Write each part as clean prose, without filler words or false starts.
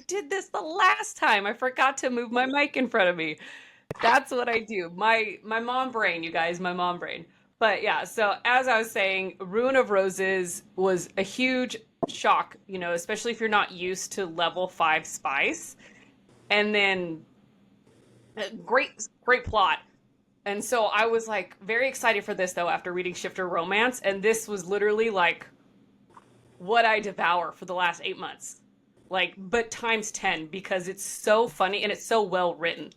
did this the last time. I forgot to move my mic in front of me. That's what I do. My mom brain, you guys, my mom brain. But yeah, so as I was saying, Ruin of Roses was a huge shock, especially if you're not used to level 5 spice. And then great plot. And so I was like very excited for this though after reading Shifter Romance, and this was literally like what I devour for the last 8 months. Like, but times 10 because it's so funny and it's so well written.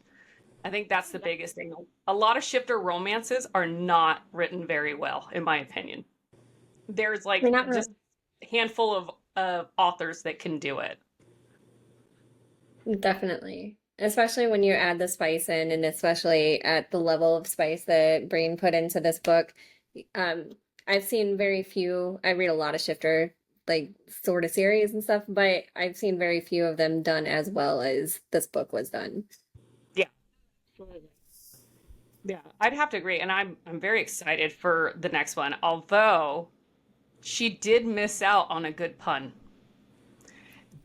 I think that's the biggest thing. A lot of shifter romances are not written very well, in my opinion. There's They're like not just a handful of authors that can do it. definitely. Especially when you add the spice in, and especially at the level of spice that Breene put into this book. Um, I've seen very few, I read a lot of shifter like sort of series and stuff, but I've seen very few of them done as well as this book was done. Yeah. Yeah, I'd have to agree, and I'm very excited for the next one. Although she did miss out on a good pun.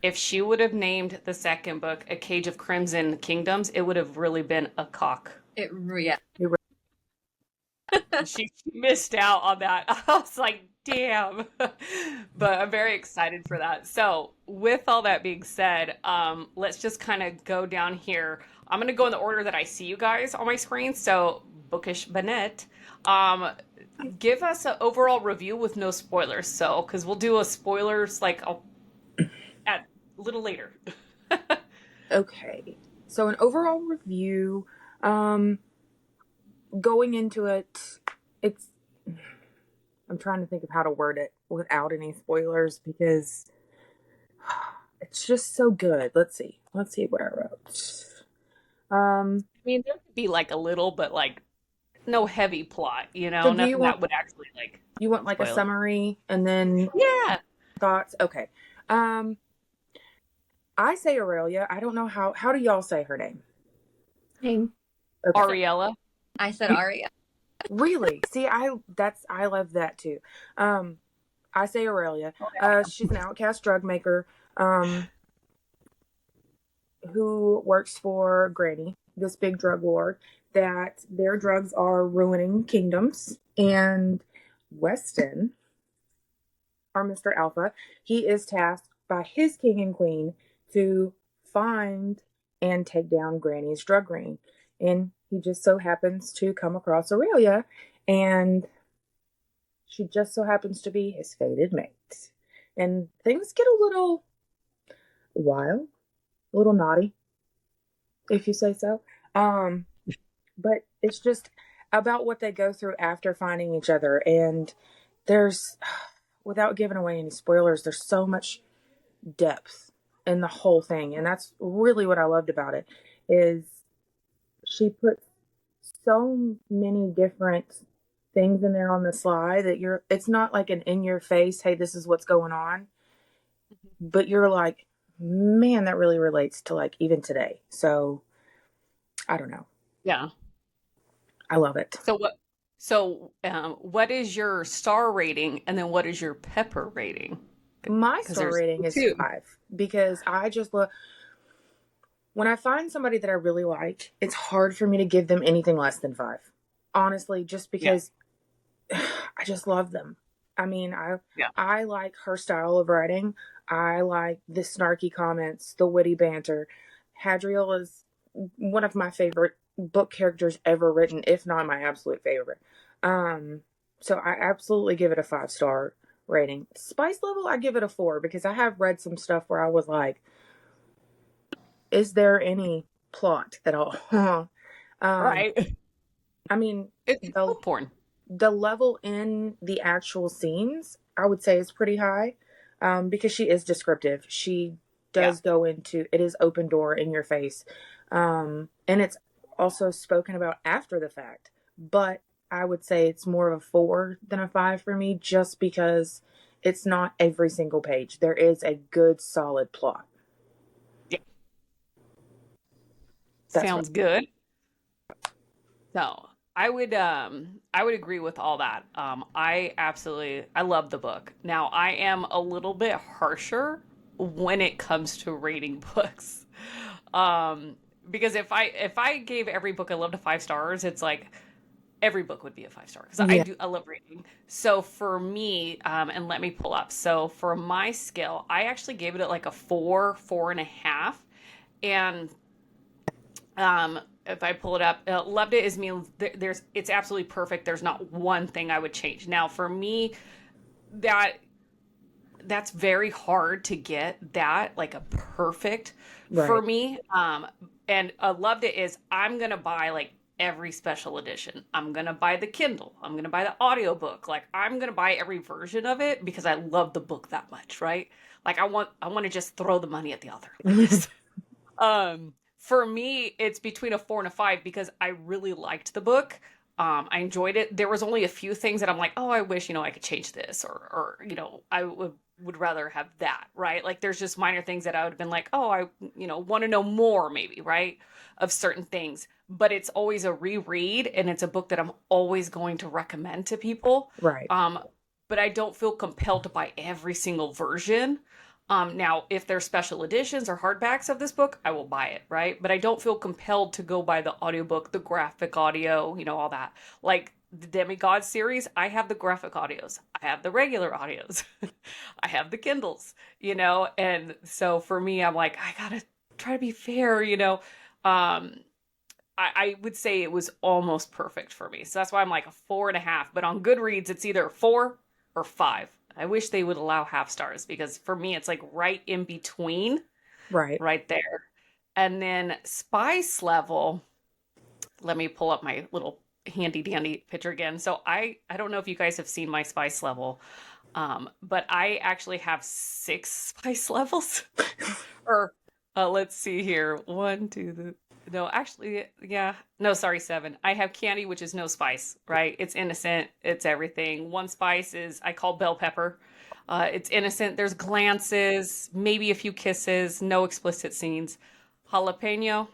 If she would have named the second book A Cage of Crimson Kingdoms, it would have really been a cock. Yeah. She missed out on that. I was like, damn. But I'm very excited for that. So, with all that being said, let's just kind of go down here. I'm going to go in the order that I see you guys on my screen. So, Bookish Bennett, um, give us an overall review with no spoilers. So, because we'll do a spoilers like at a little later. Okay. So an overall review, going into it, it's I'm trying to think of how to word it without any spoilers because it's just so good. Let's see what I wrote. I mean, there could be like a little, but like no heavy plot, So do you nothing want that would actually like like a spoil it. summary and then Yeah. thoughts? Okay. Um, I say Aurelia. I don't know how do y'all say her name? Same. Okay. Ariella. I said Aria. Really? See, I love that too. I say Aurelia. She's an outcast drug maker who works for Granny, this big drug lord, that their drugs are ruining kingdoms. And Weston, our Mr. Alpha, he is tasked by his king and queen to find and take down Granny's drug ring. And he just so happens to come across Aurelia, and she just so happens to be his fated mate. And things get a little wild, a little naughty, if you say so. But it's just about what they go through after finding each other. And there's, without giving away any spoilers, there's so much depth in the whole thing. And that's really what I loved about it, is she put so many different things in there on the sly that it's not like an in your face, hey, this is what's going on. But you're like, man, that really relates to like even today. So I don't know. Yeah. I love it. What is your star rating, and then what is your pepper rating? My star rating is 5 because I just love when I find somebody that I really like. It's hard for me to give them anything less than 5, honestly, just because I just love them. I mean, I like her style of writing. I like the snarky comments, the witty banter. Hadriel is one of my favorite book characters ever written, if not my absolute favorite. So I absolutely give it a 5-star rating. Spice level, I give it a 4 because I have read some stuff where I was like, is there any plot at all? Right. I mean, it's porn. The level in the actual scenes, I would say, is pretty high because she is descriptive. She does go into, it is open door in your face. And it's also spoken about after the fact. But I would say it's more of a 4 than a 5 for me, just because it's not every single page. There is a good, solid plot. Yeah. Sounds good. So I would agree with all that. I love the book. Now I am a little bit harsher when it comes to rating books. Um, because if I gave every book I loved a 5 stars, it's like every book would be a 5 star because Yeah. I love reading. So for me, and let me pull up. So for my scale, I actually gave it like a 4.5. And if I pull it up, loved it is means there's it's absolutely perfect. There's not one thing I would change. Now for me, that that's very hard to get that like a perfect for Right. me. And loved it is I'm gonna buy like every special edition. I'm gonna buy the Kindle. I'm gonna buy the audiobook. Like I'm gonna buy every version of it because I love the book that much, right? Like I want to just throw the money at the author like this. For me, it's between a 4 and a 5 because I really liked the book. I enjoyed it. There was only a few things that I'm like, oh, I wish, I could change this or I would rather have that, right? Like there's just minor things that I would have been like, oh, I, want to know more maybe, right? Of certain things. But it's always a reread and it's a book that I'm always going to recommend to people. Right. Um, but I don't feel compelled to buy every single version. Now, if there's special editions or hardbacks of this book, I will buy it, right? But I don't feel compelled to go buy the audiobook, the graphic audio, all that. Like the Demigod series, I have the graphic audios, I have the regular audios, I have the Kindles, and so for me, I'm like, I gotta try to be fair, I would say it was almost perfect for me. So that's why I'm like a 4.5. But on Goodreads, it's either 4 or 5. I wish they would allow half stars because for me, it's like right in between, Right. right there. And then spice level, let me pull up my little handy dandy picture again. So I don't know if you guys have seen my spice level, but I actually have 6 spice levels. Or let's see here. One, two, no, actually, yeah. No, sorry, 7. I have candy, which is no spice, right? It's innocent. It's everything. One spice is I call bell pepper. It's innocent. There's glances, maybe a few kisses, no explicit scenes. Jalapeno,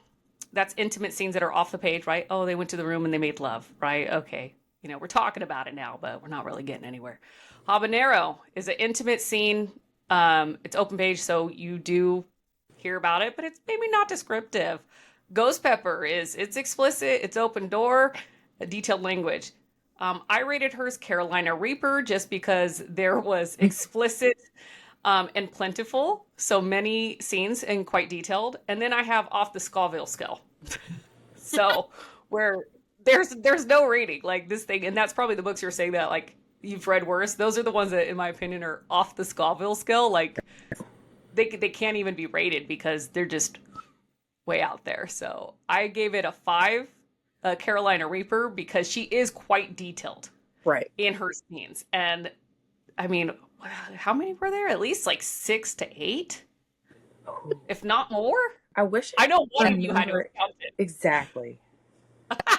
that's intimate scenes that are off the page, right? Oh, they went to the room and they made love, right? Okay. We're talking about it now, but we're not really getting anywhere. Habanero is an intimate scene. It's open page, so you do hear about it, but it's maybe not descriptive. Ghost pepper it's explicit, it's open door, a detailed language. I rated hers Carolina Reaper just because there was explicit and plentiful, so many scenes and quite detailed. And then I have off the Scoville scale, so where there's no rating like this thing, and that's probably the books you're saying that like you've read worse. Those are the ones that, in my opinion, are off the Scoville scale. Like they can't even be rated because they're just way out there. So I gave it a 5, Carolina Reaper, because she is quite detailed Right. in her scenes. And I mean, how many were there? At least like 6 to 8, Oh, if not more. I wish I I know one could of you had to remember have counted. exactly.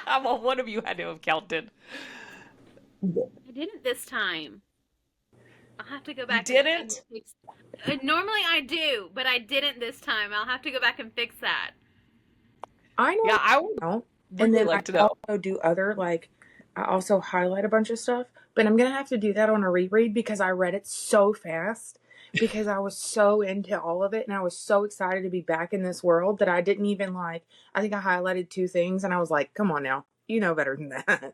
Well, one of you had to have counted. I didn't this time. I'll have to go You back and didn't? fix. Normally I do, but I didn't this time. I'll have to go back and fix that. I know Yeah, I would now. And really then I like to know. also do other like I also highlight a bunch of stuff, but I'm gonna have to do that on a reread because I read it so fast because I was so into all of it and I was so excited to be back in this world that I didn't even like I think I highlighted 2 things and I was like, come on now. You know better than that.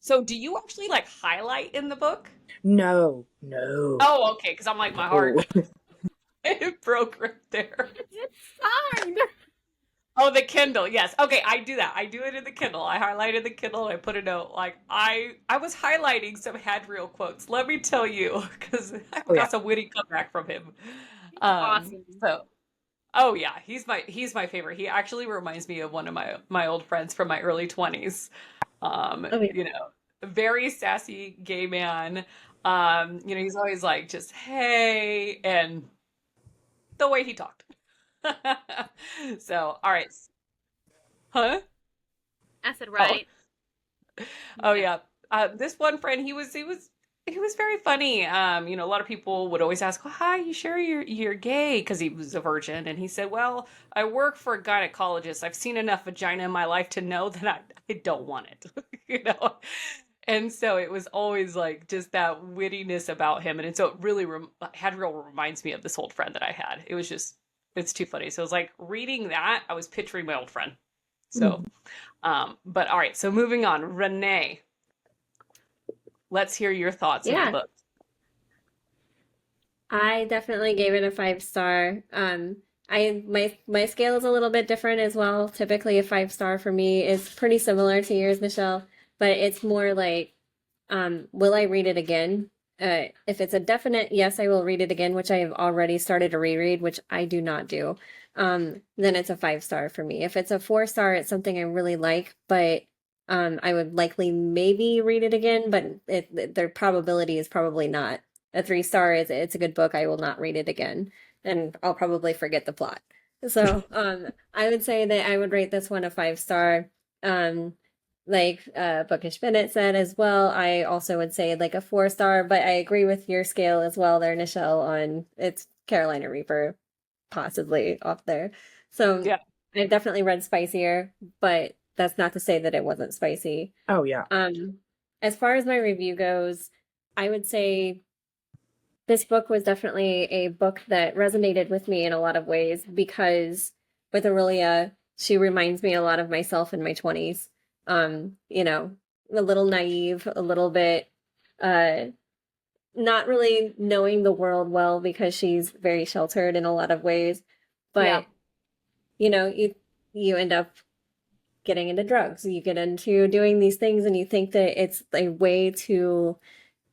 So, do you actually like highlight in the book? No, no, Oh, okay. Because I'm like my no. heart it broke right there. It's signed. Oh, the Kindle. Yes. Okay, I do that. I do it in the Kindle. I highlighted the Kindle and I put a note. Like I was highlighting some Hadriel quotes. Let me tell you, because I Oh yeah. got some witty comeback from him. Awesome. So oh yeah, he's my favorite. He actually reminds me of one of my old friends from my early 20s. Oh yeah. Very sassy gay man. He's always like just hey, and the way he talked. So, all right. Huh? I said Oh, right. oh Yeah. yeah. This one friend, he was very funny. A lot of people would always ask, well, "Hi, you sure you're gay?" Because he was a virgin, and he said, "Well, I work for a gynecologist. I've seen enough vagina in my life to know that I don't want it." you know. And so it was always like just that wittiness about him. And so it really had real reminds me of this old friend that I had. It was just, it's too funny. So it was like reading that, I was picturing my old friend. So, but all right. So moving on, Renee, let's hear your thoughts of the Yeah, book. I definitely gave it a 5 star. My scale is a little bit different as well. Typically, a 5 star for me is pretty similar to yours, Nishell, but it's more like, will I read it again? If it's a definite yes, I will read it again, which I have already started to reread, which I do not do. Then it's a 5 star for me. If it's a 4 star, it's something I really like, but I would likely maybe read it again, but their probability is probably not. A 3 star is it's a good book. I will not read it again, and I'll probably forget the plot. So, I would say that I would rate this one a 5 star. Um, like Bookish Bennett said as well, I also would say like a 4 star, but I agree with your scale as well there, Nishell, on it's Carolina Reaper, possibly off there. So Yeah. I've definitely read Spicier, but that's not to say that it wasn't spicy. Oh yeah. As far as my review goes, I would say this book was definitely a book that resonated with me in a lot of ways because with Aurelia, she reminds me a lot of myself in my 20s. You know, a little naive, a little bit uh not really knowing the world well because she's very sheltered in a lot of ways. Yeah. But you know, you end up getting into drugs. You get into doing these things and you think that it's a way to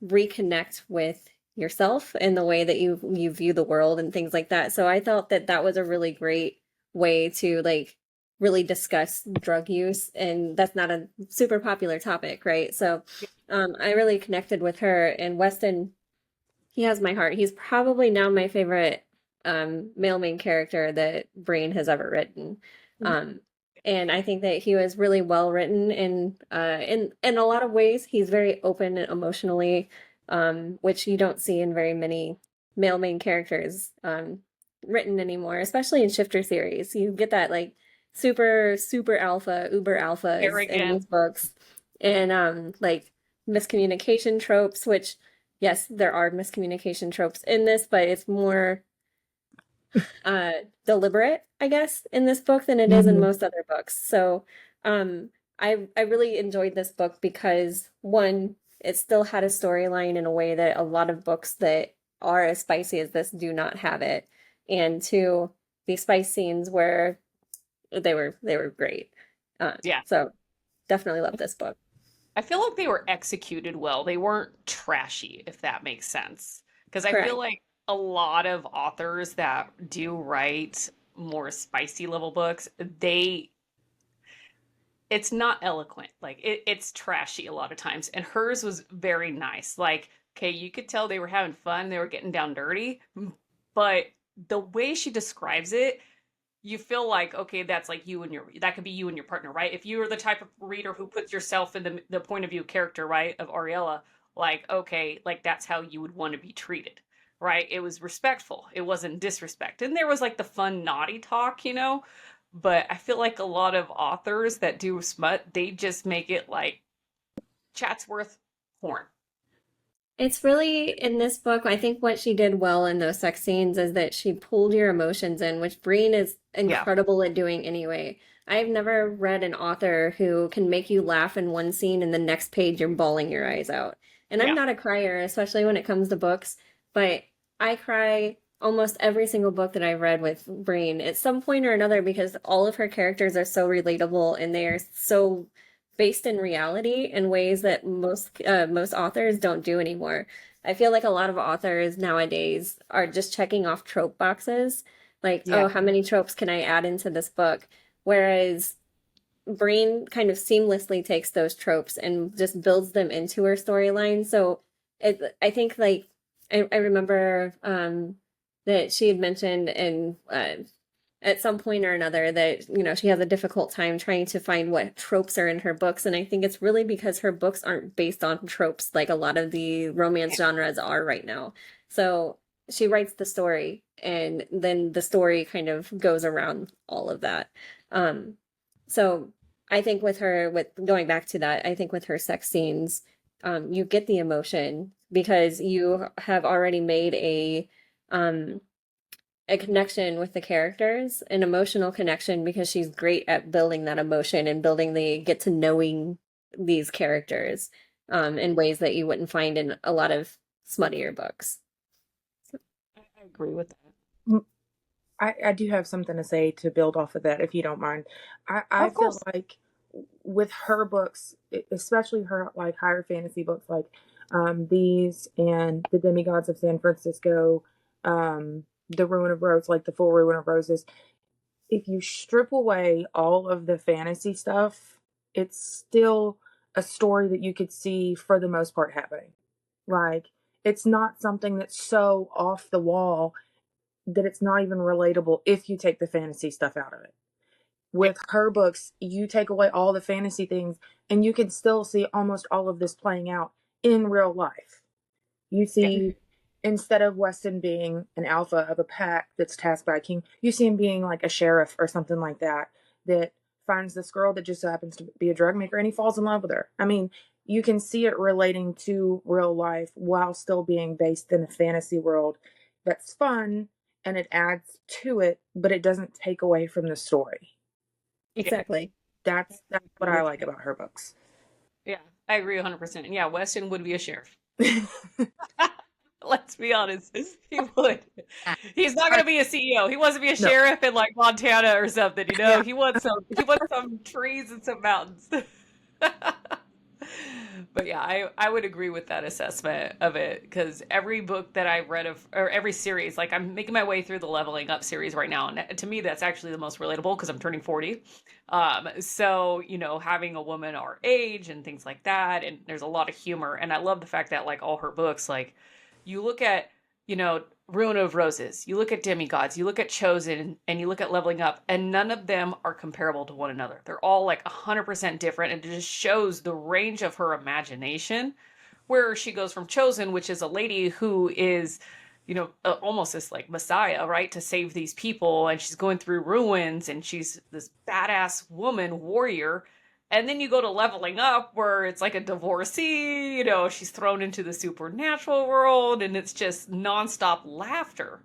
reconnect with yourself and the way that you view the world and things like that. So I thought that that was a really great way to like really discuss drug use, and that's not a super popular topic, right? So I really connected with her, and Weston, he has my heart. He's probably now my favorite male main character that Breene has ever written. Um and I think that he was really well written in a lot of ways. He's very open emotionally, which you don't see in very many male main characters written anymore, especially in shifter series. You get that like super alpha, uber alphas in Arrogant. these books. And like miscommunication tropes, which yes, there are miscommunication tropes in this, but it's more uh deliberate, I guess, in this book than it is in Mhm. most other books. So I really enjoyed this book because one, it still had a storyline in a way that a lot of books that are as spicy as this do not have it. And two, the spice scenes were they were great. Yeah. So definitely love this book. I feel like they were executed well. They weren't trashy, if that makes sense. Because I feel Correct. like a lot of authors that do write more spicy level books, it's not eloquent. Like it's trashy a lot of times. And hers was very nice. Like, okay, you could tell they were having fun, they were getting down dirty, but the way she describes it, you feel like, okay, that's like that could be you and your partner, right? If you are the type of reader who puts yourself in the point of view character, right, of Ariella, like, okay, like that's how you would want to be treated, right? It was respectful, it wasn't disrespect, and there was like the fun naughty talk, but I feel like a lot of authors that do smut, they just make it like Chatsworth porn. It's really in this book, I think what she did well in those sex scenes is that she pulled your emotions in, which Breene is Yeah. incredible at doing anyway. I've never read an author who can make you laugh in one scene and the next page you're bawling your eyes out. And I'm Yeah. not a crier, especially when it comes to books, but I cry almost every single book that I've read with Breene at some point or another because all of her characters are so relatable and they are so based in reality in ways that most authors don't do anymore. I feel like a lot of authors nowadays are just checking off trope boxes, like, oh, Yeah. how many tropes can I add into this book? Whereas Breene kind of seamlessly takes those tropes and just builds them into her storyline. So I think like I remember that she had mentioned in at some point or another that she has a difficult time trying to find what tropes are in her books, and I think it's really because her books aren't based on tropes like a lot of the romance genres are right now. So she writes the story and then the story kind of goes around all of that. um so I think with her, with going back to that, I think with her sex scenes, you get the emotion because you have already made um a connection with the characters, an emotional connection because she's great at building that emotion and building the get to knowing these characters in ways that you wouldn't find in a lot of smuttier books. I agree with that. Mm, I do have something to say to build off of that, if you don't mind. I Of feel course. like with her books, especially her like higher fantasy books like these and The Demigods of San Francisco, The Ruin of Rose, like The Full Ruin of Roses, if you strip away all of the fantasy stuff, it's still a story that you could see for the most part happening. Like, it's not something that's so off the wall that it's not even relatable if you take the fantasy stuff out of it. Yeah. With her books, you take away all the fantasy things and you can still see almost all of this playing out in real life. You Yeah. see, instead of Weston being an alpha of a pack that's tasked by a king, you see him being like a sheriff or something like that, that finds this girl that just so happens to be a drug maker and he falls in love with her. I mean, you can see it relating to real life while still being based in a fantasy world that's fun and it adds to it, but it doesn't take away from the story. Yeah. Exactly. That's what Agree I with like that. about her books. Yeah, I agree 100%. And yeah, Weston would be a sheriff. Let's be honest. He would. He's not going to be a CEO. He wants to be a No. sheriff in like Montana or something, you know? Yeah. He wants some trees and some mountains. But yeah, I would agree with that assessment of it because every book that I've read of, or every series, like I'm making my way through the Leveling Up series right now. And to me, that's actually the most relatable because I'm turning 40. So, having a woman our age and things like that. And there's a lot of humor. And I love the fact that like all her books, like you look at, Ruin of Roses, you look at Demigods, you look at Chosen, and you look at Leveling Up, and none of them are comparable to one another. They're all like 100% different, and it just shows the range of her imagination, where she goes from Chosen, which is a lady who is, almost this like messiah, right, to save these people, and she's going through ruins, and she's this badass woman warrior. And then you go to Leveling Up, where it's like a divorcee, she's thrown into the supernatural world, and it's just nonstop laughter,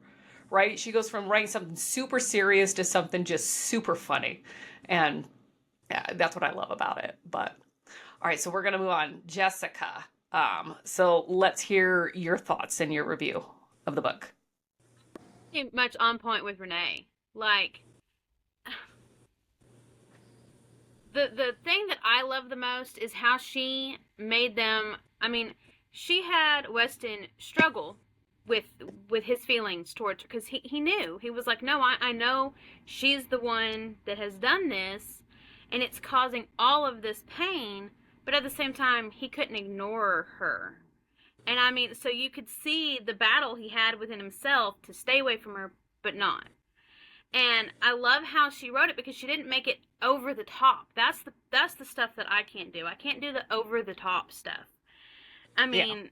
right? She goes from writing something super serious to something just super funny. And yeah, that's what I love about it. But all right, so we're going to move on. Jessica. So let's hear your thoughts and your review of the book. Pretty much on point with Renee. Like, the thing that I love the most is how she made them. I mean, she had Weston struggle with his feelings towards her because he knew. He was like, no, I know she's the one that has done this, and it's causing all of this pain. But at the same time, he couldn't ignore her. And I mean, so you could see the battle he had within himself to stay away from her, but not. And I love how she wrote it because she didn't make it over the top. That's the stuff that I can't do. I can't do the over the top stuff. I Yeah. mean,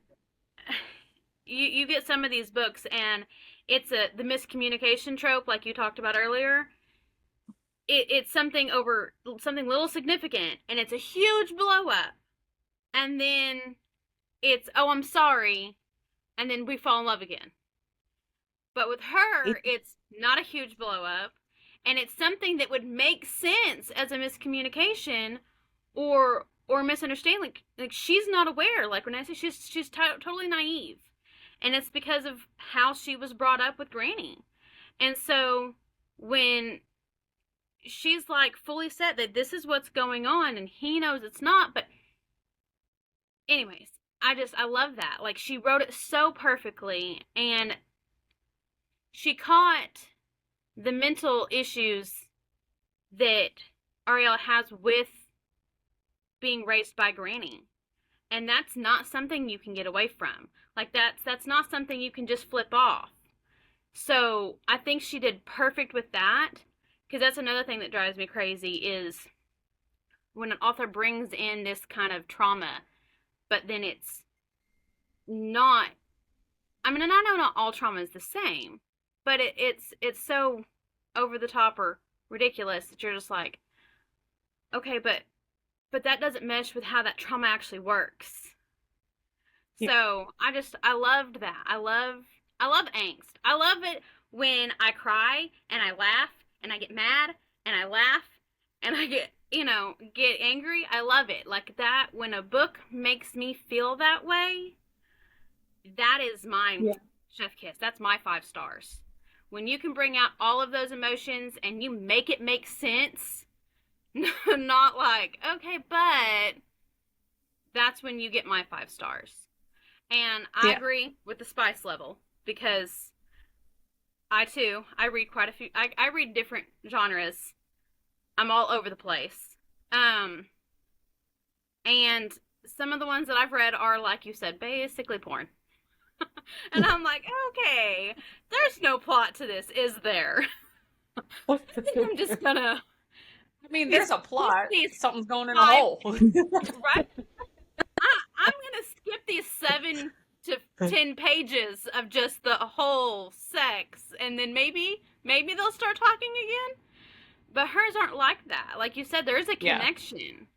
you get some of these books and it's the miscommunication trope like you talked about earlier. It's something over something little significant and it's a huge blow up. And then it's, oh, I'm sorry, and then we fall in love again. But with her, it's not a huge blow up, and it's something that would make sense as a miscommunication or misunderstanding. Like she's not aware. Like when I say she's totally naive, and it's because of how she was brought up with Granny. And so when she's like fully set that this is what's going on, and he knows it's not, but anyways, I love that. Like she wrote it so perfectly and she caught the mental issues that Ariel has with being raised by Granny. And that's not something you can get away from. Like that's not something you can just flip off. So, I think she did perfect with that because that's another thing that drives me crazy is when an author brings in this kind of trauma but then it's not. I mean, and I know not all trauma is the same, but it's so over the top or ridiculous that you're just like, okay, but that doesn't mesh with how that trauma actually works. So I loved that. I love angst. I love it when I cry and I laugh and I get mad and I laugh and I get, get angry. I love it. Like that, when a book makes me feel that way, that is my Yeah. chef kiss. That's my 5 stars. When you can bring out all of those emotions and you make it make sense, not like, okay, but that's when you get my 5 stars. And I Yeah. agree with the spice level because I read quite a few. I read different genres. I'm all over the place. And some of the ones that I've read are, like you said, basically porn. And I'm like, okay, there's no plot to this, is there? I think I'm just gonna. I mean, there's a plot. These Something's going in a 5, hole. right? I'm gonna skip these 7 to 10 pages of just the whole sex, and then maybe they'll start talking again. But hers aren't like that. Like you said, there is a Yeah. connection,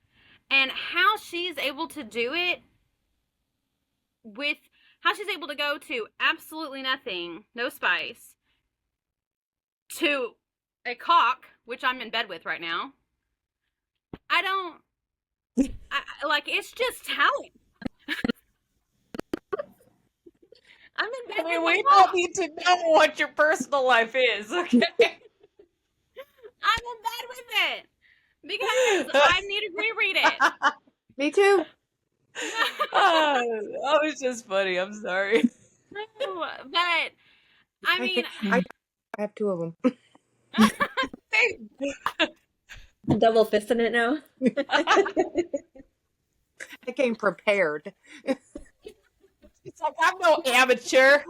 and how she's able to do it with how she's able to go to absolutely nothing, no spice, to a cock, which I'm in bed with right now. Like, it's just talent. I'm in bed I mean, with we my don't cock. need to know what your personal life is, okay? I'm in bed with it because I need to reread it. Me too. Oh, it's just funny. I'm sorry. But I mean, I have 2 of them. Double fisting it now. I came prepared. It's like, I'm no amateur.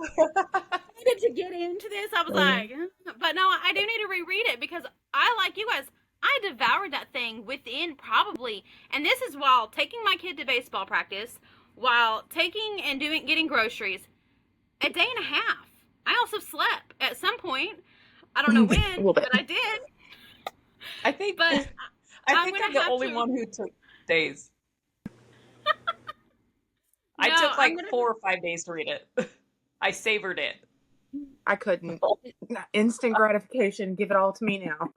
I needed to get into this. I was like, but no, I do need to reread it because I, like you guys, I devoured that thing within probably, and this is while taking my kid to baseball practice, while taking and getting groceries, a day and a half. I also slept at some point. I don't know when, but I did. I think But I'm the only one who took days. I took like 4 or 5 days to read it. I savored it. I couldn't. Instant gratification. Give it all to me now.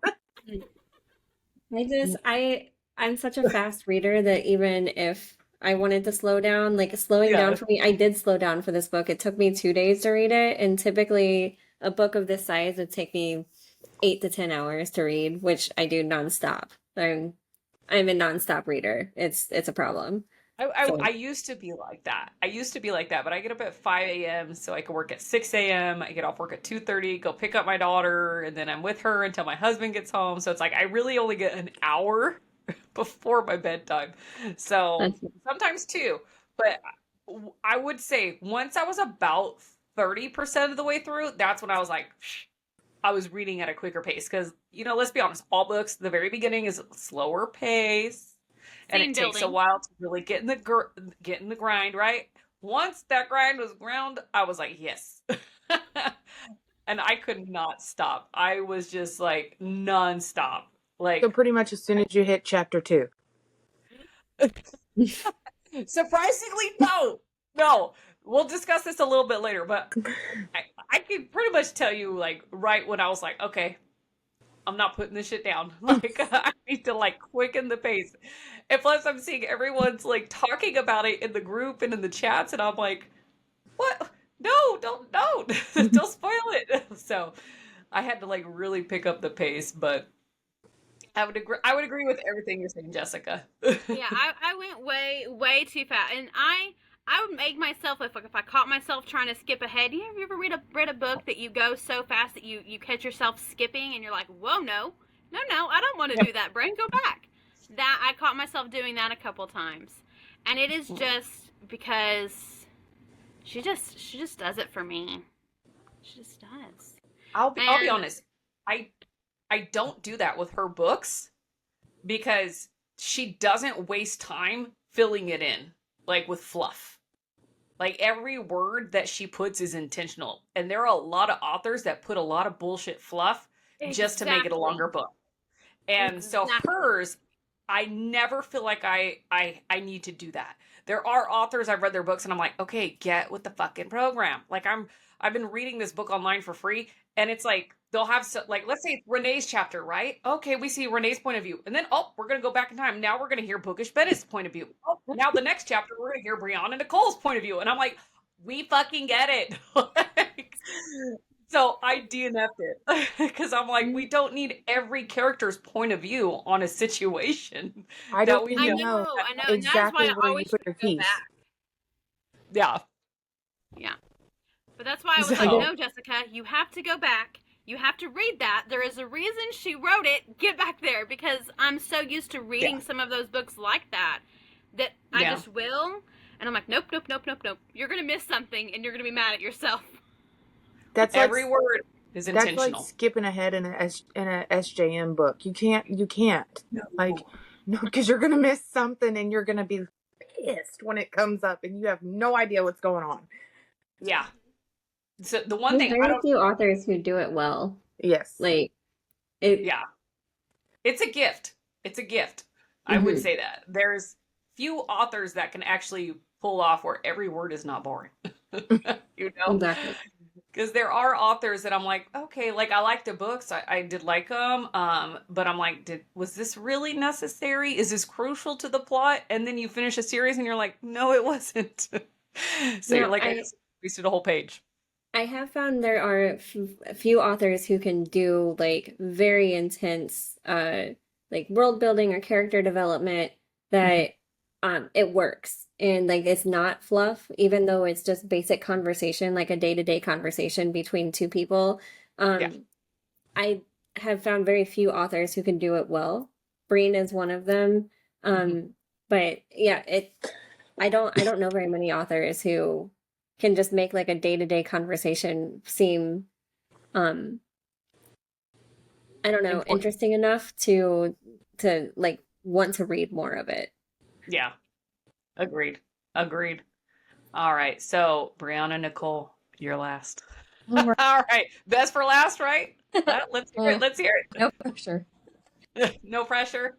I'm such a fast reader that even if I wanted to slow down, like slowing down for me, I did slow down for this book. It took me 2 days to read it, and typically a book of this size would take me 8 to 10 hours to read, which I do nonstop. I'm a nonstop reader. It's a problem. I used to be like that. But I get up at 5 a.m. so I can work at 6 a.m. I get off work at 2:30, go pick up my daughter, and then I'm with her until my husband gets home. So it's like I really only get an hour before my bedtime. So sometimes 2. But I would say once I was about 30% of the way through, that's when I was like, I was reading at a quicker pace. Because, let's be honest, all books, the very beginning is a slower pace. And it takes a while to really get in the grind, right? Once that grind was ground, I was like, yes. And I could not stop. I was just like nonstop. Like, So pretty much as soon as you hit chapter 2. surprisingly, no. We'll discuss this a little bit later, but I can pretty much tell you, like, right when I was like, okay, I'm not putting this shit down. Like, I need to like quicken the pace. And plus I'm seeing everyone's like talking about it in the group and in the chats, and I'm like, what? No, don't don't spoil it. So I had to like really pick up the pace, but I would agree with everything you're saying, Jessica. Yeah, I went way too fast, and I would make myself, if I caught myself trying to skip ahead. You ever read a book that you go so fast that you catch yourself skipping and you're like, whoa, no, I don't want to do that, Breene, go back. That I caught myself doing that a couple times, and it is just because she just does it for me. She just does. I'll be honest. I don't do that with her books because she doesn't waste time filling it in, like with fluff. Like every word that she puts is intentional. And there are a lot of authors that put a lot of bullshit fluff just to make it a longer book. And so hers, I never feel like I need to do that. there are authors I've read their books and I'm like, okay, get with the fucking program. Like I've been reading this book online for free, and it's like they'll have like, let's say it's Renee's chapter, right? Okay, we see Renee's point of view, and then we're gonna go back in time. Now we're gonna hear Bookish Bennett's point of view. Oh, now the next chapter we're gonna hear Brianna Nicole's point of view, and I'm like, we fucking get it. Like, so I DNF'd it because I'm like, we don't need every character's point of view on a situation I that don't we even know. know and that is why exactly I where you always put your go piece. back. Yeah. Yeah. But that's why I was like, So- no, Jessica, you have to go back. You have to read that. There is a reason she wrote it. Get back there, because I'm so used to reading some of those books like that I Yeah. just will. And I'm like, nope. You're going to miss something and you're going to be mad at yourself. That's Every like, word is that's like intentional. skipping ahead in a SJM book. You can't. Like, no, because you're gonna miss something and you're gonna be pissed when it comes up and you have no idea what's going on. Yeah. So the one There's thing I very don't. few authors who do it well. Yes. Like it. Yeah. It's a gift. It's a gift. I would Mhm. say that. There's few authors that can actually pull off where every word is not boring. You know? Exactly. Because there are authors that I'm like, okay, like I like the books. I did like them. But I'm like, was this really necessary? Is this crucial to the plot? And then you finish a series and you're like, no, it wasn't. So No, you're like, I just wasted a whole page. I have found there are a few authors who can do like very intense like world building or character development that it works, and like it's not fluff, even though it's just basic conversation, like a day-to-day conversation between two people. Yeah. I have found very few authors who can do it well. Breene is one of them. But yeah, I don't know very many authors who can just make like a day-to-day conversation seem I don't know, Important. interesting enough to like want to read more of it. Yeah. Agreed. All right. So, Brianna Nicole, you're last. All right. All right. Best for last, right? Let's hear it. Let's hear No pressure. it. No pressure.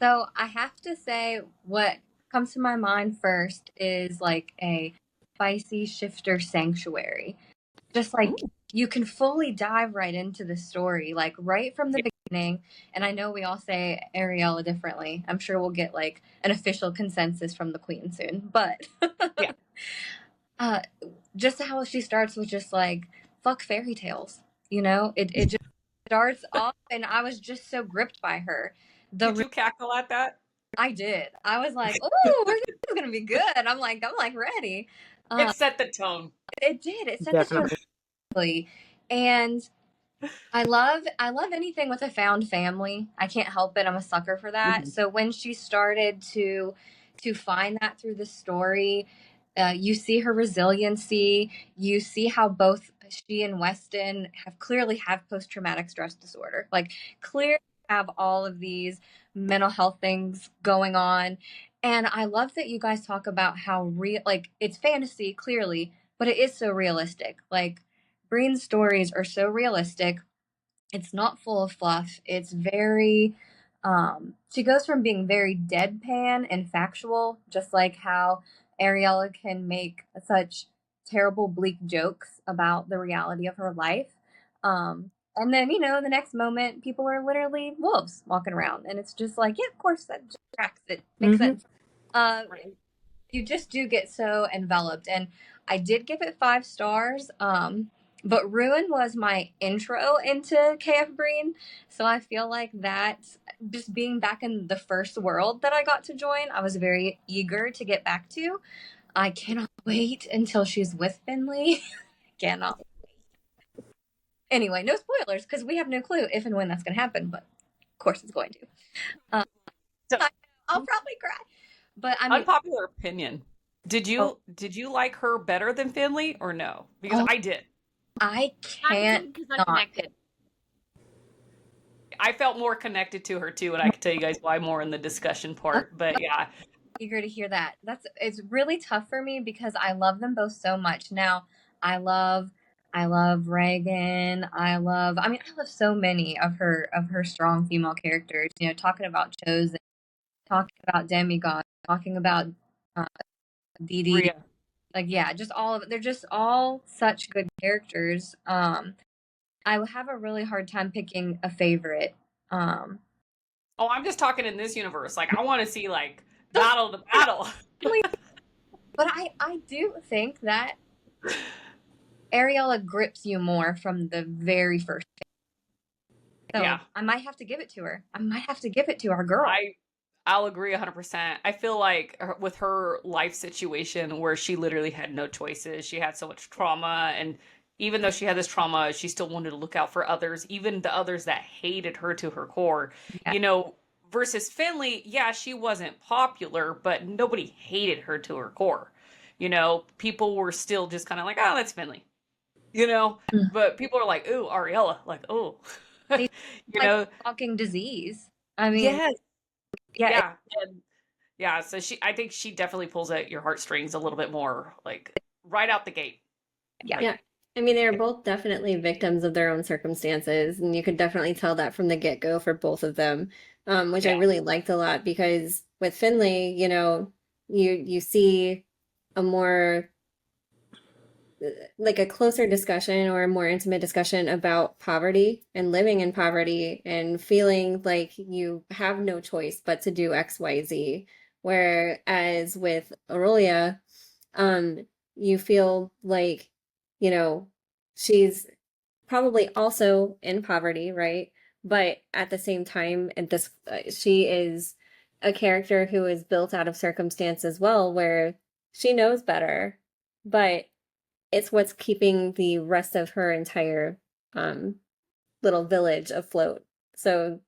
So I have to say what comes to my mind first is like a spicy shifter sanctuary. Just like you can fully dive right into the story, like right from the beginning. And I know we all say Ariella differently. I'm sure we'll get like an official consensus from the queen soon. But Yeah. Just how she starts with just like fuck fairy tales. You know, it just starts off and I was just so gripped by her. Did you cackle at that? I did. I was like, "Oh, this is gonna be good." I'm like ready. It set the tone. It did. It set the tone perfectly. And I love anything with a found family. I can't help it. I'm a sucker for that. Mhm. So when she started to find that through the story, you see her resiliency. You see how both she and Weston clearly have post-traumatic stress disorder. Like clearly have all of these mental health things going on. And I love that you guys talk about how real, like it's fantasy clearly, but it is so realistic. Like Breen's stories are so realistic. It's not full of fluff. It's very she goes from being very deadpan and factual, just like how Ariella can make such terrible bleak jokes about the reality of her life. And then, you know, the next moment people are literally wolves walking around and it's just like, yeah, of course that just tracks. It makes sense. Right. You just do get so enveloped, and I did give it 5 stars. But Ruin was my intro into KF Breene, so I feel like that just being back in the first world that I got to join, I was very eager to get back to. I cannot wait until she's with Finley. Cannot. Anyway, no spoilers because we have no clue if and when that's going to happen, but of course it's going to. I'll probably cry. But I mean, Unpopular opinion. Did you like her better than Finley or no? Because I did. I can't because I'm not. connected. I felt more connected to her too, and I can tell you guys why more in the discussion part. But yeah, Eager to hear that. It's really tough for me because I love them both so much. Now, I love Reagan. I love so many of her strong female characters. You know, talking about Chosen, talking about Demigod, talking about Dee Dee, Rhea. like, yeah, just all of it. They're just all such good characters. I would have a really hard time picking a favorite. Um, Oh, I'm just talking in this universe. Like, I want to see like battle to battle. but I do think that Ariella grips you more from the very first. So Yeah, I might have to give it to her. I might have to give it to our girl. I'll agree 100%. I feel like with her life situation where she literally had no choices, she had so much trauma, and even though she had this trauma, she still wanted to look out for others, even the others that hated her to her core. Yeah. You know, versus Finley, yeah, she wasn't popular, but nobody hated her to her core. You know, people were still just kind of like, oh, that's Finley. You know, Mm. but people are like, ooh, Ariella, like, oh, They you like know, walking disease. I mean, yes, yeah, yeah. Yeah, so I think she definitely pulls at your heartstrings a little bit more, like right out the gate. yeah. Yeah. I mean, they're both definitely victims of their own circumstances, and you could definitely tell that from the get-go for both of them, which I Yeah, really liked a lot because with Finley, you see a more like a closer discussion or a more intimate discussion about poverty and living in poverty and feeling like you have no choice but to do XYZ. Whereas with Aurelia, um, you feel like, you know, she's probably also in poverty, right? But at the same time, she is a character who is built out of circumstance as well, where she knows better, but it's what's keeping the rest of her entire um, little village afloat. So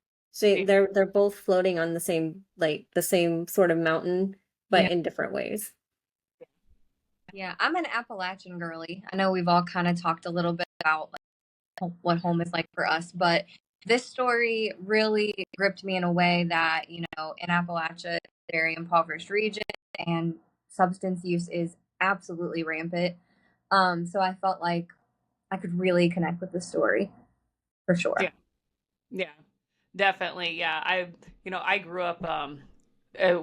yeah, they're both floating on the same sort of mountain, but Yeah. in different ways. Yeah, I'm an Appalachian girly. I know we've all kind of talked a little bit about like, what home is like for us, but this story really gripped me in a way that, in Appalachia, it's a very impoverished region, and substance use is absolutely rampant. So I felt like I could really connect with the story for yeah, sure. yeah, definitely. Yeah, I grew up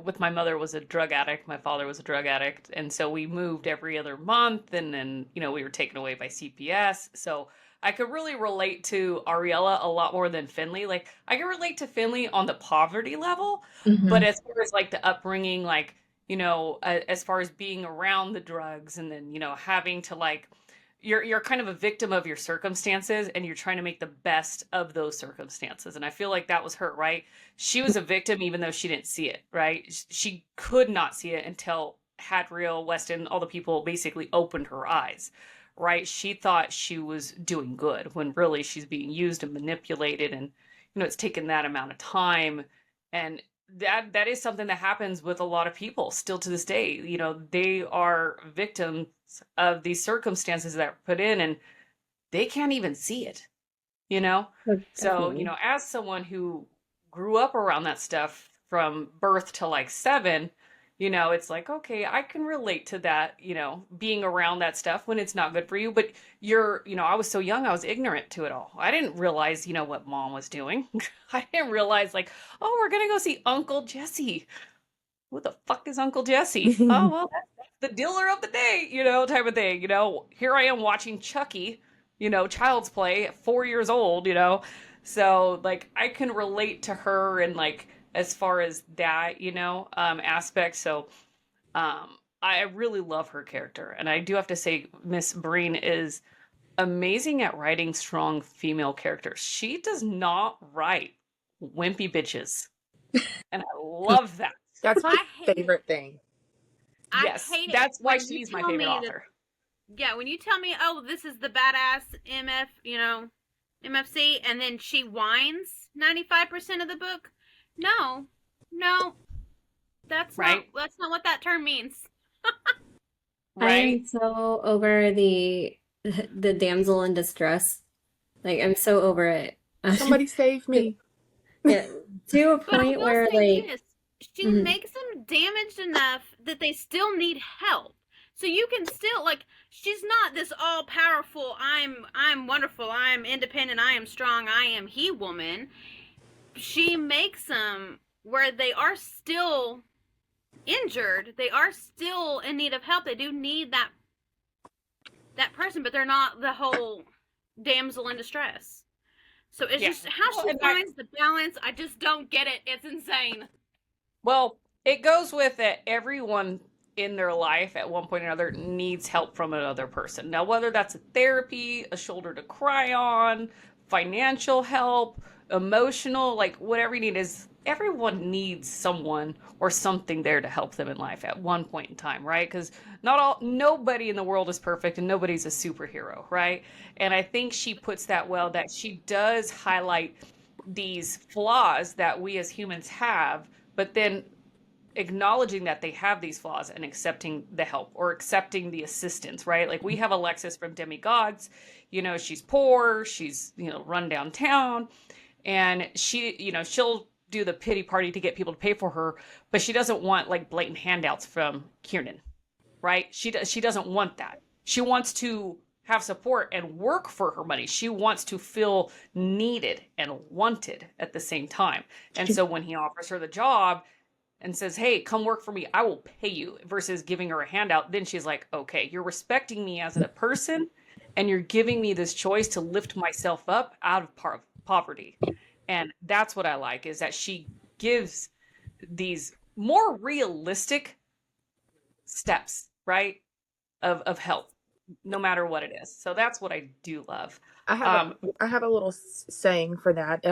with my mother was a drug addict, my father was a drug addict, and so we moved every other month, and then we were taken away by CPS. So I could really relate to Ariella a lot more than Finley. Like I can relate to Finley on the poverty level, but Hmm. as far as like the upbringing, like as far as being around the drugs, and then having to like you're kind of a victim of your circumstances, and you're trying to make the best of those circumstances, and I feel like that was her, right? She was a victim even though she didn't see it, right? She could not see it until Hadriel, Weston, all the people basically opened her eyes, right? She thought she was doing good when really she's being used and manipulated, and it's taken that amount of time. And that is something that happens with a lot of people still to this day. They are victims of these circumstances that are put in, and they can't even see it, you know? Oh, So, definitely. as someone who grew up around that stuff from birth to like 7, it's like, okay, I can relate to that, being around that stuff when it's not good for you. But I was so young, I was ignorant to it all. I didn't realize, what mom was doing. I didn't realize, like, oh, we're going to go see Uncle Jesse. Who the fuck is Uncle Jesse? Oh, well, that's the dealer of the day, type of thing. Here I am watching Chucky, Child's Play at 4 years old, So, like, I can relate to her and, like, as far as that, aspect. So, I really love her character. And I do have to say, Miss Breene is amazing at writing strong female characters. She does not write wimpy bitches. And I love that. That's my I hate it. favorite thing. I Yes, hate it that's why when you she's my tell favorite me that. author. Yeah, when you tell me, oh, this is the badass MFC, and then she whines 95% of the book. No, no, Right? that's not what that term means. I Right? am so over the damsel in distress. Like I'm so over it. Somebody save me. Yeah, to a But I point will where say like this: she mhm. makes them damaged enough that they still need help. So you can still like she's not this all powerful. I'm wonderful. I'm independent. I am strong. I am he woman. She makes them where they are still injured, they are still in need of help. They do need that person, but they're not the whole damsel in distress. So it's Yeah. just how Well, she and finds the balance. I just don't get it. It's insane. well, it goes with that everyone in their life at one point or another needs help from another person. Now, whether that's a therapy, a shoulder to cry on, financial help, emotional, like whatever you need is everyone needs someone or something there to help them in life at one point in time, right? Because nobody in the world is perfect and nobody's a superhero, right? And I think she puts that well, that she does highlight these flaws that we as humans have, but then acknowledging that they have these flaws and accepting the help or accepting the assistance, right? Like we have Alexis from Demigods, she's poor, she's, run downtown, and she, she'll do the pity party to get people to pay for her, but she doesn't want like blatant handouts from Kiernan, right? She doesn't want that. She wants to have support and work for her money. She wants to feel needed and wanted at the same time. And so when he offers her the job and says, "Hey, come work for me, I will pay you," versus giving her a handout, then she's like, "Okay, you're respecting me as a person and you're giving me this choice to lift myself up out of poverty." And that's what I like, is that she gives these more realistic steps, right? Of help, no matter what it is. So that's what I do love. I have I have a little saying for that.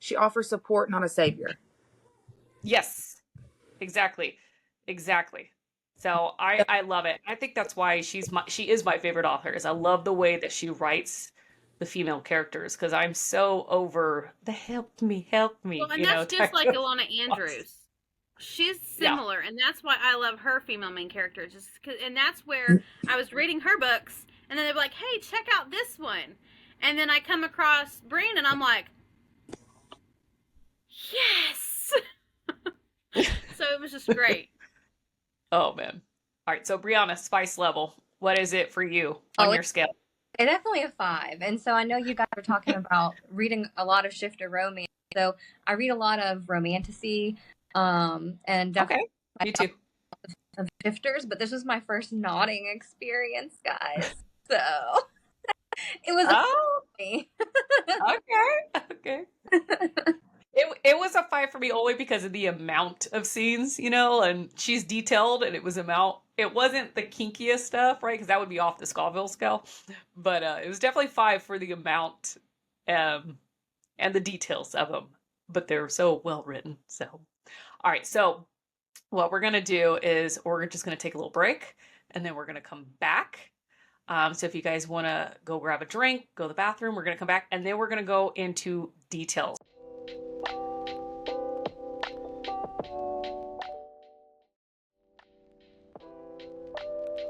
She offers support, not a savior. Yes, exactly. Exactly. So I love it. I think that's why she is my favorite author. Is I love the way that she writes the female characters, because I'm so over the help me, Well, and that's just type like of Alana plots. Andrews. She's Yeah. similar, and that's why I love her female main characters. And that's where I was reading her books, and then they're like, "Hey, check out this one," and then I come across Breene, and I'm like, "Yes!" So it was just great. Oh man. All right. So Brianna, spice level. What is it for you on Oh, your scale? it's definitely a 5. And so I know you guys were talking about reading a lot of shifter romance. So I read a lot of romantasy, and Okay. definitely You too. of shifters, but this was my first nodding experience, guys. So it was a Oh, funny. okay. Okay. It was a 5 for me only because of the amount of scenes, and she's detailed, and it wasn't the kinkiest stuff, right? Because that would be off the Scoville scale. But it was definitely 5 for the amount, and the details of them. But they're so well written. So, all right. So what we're gonna do is we're just gonna take a little break, and then we're gonna come back. So if you guys want to go grab a drink, go to the bathroom, we're going to come back, and then we're going to go into details.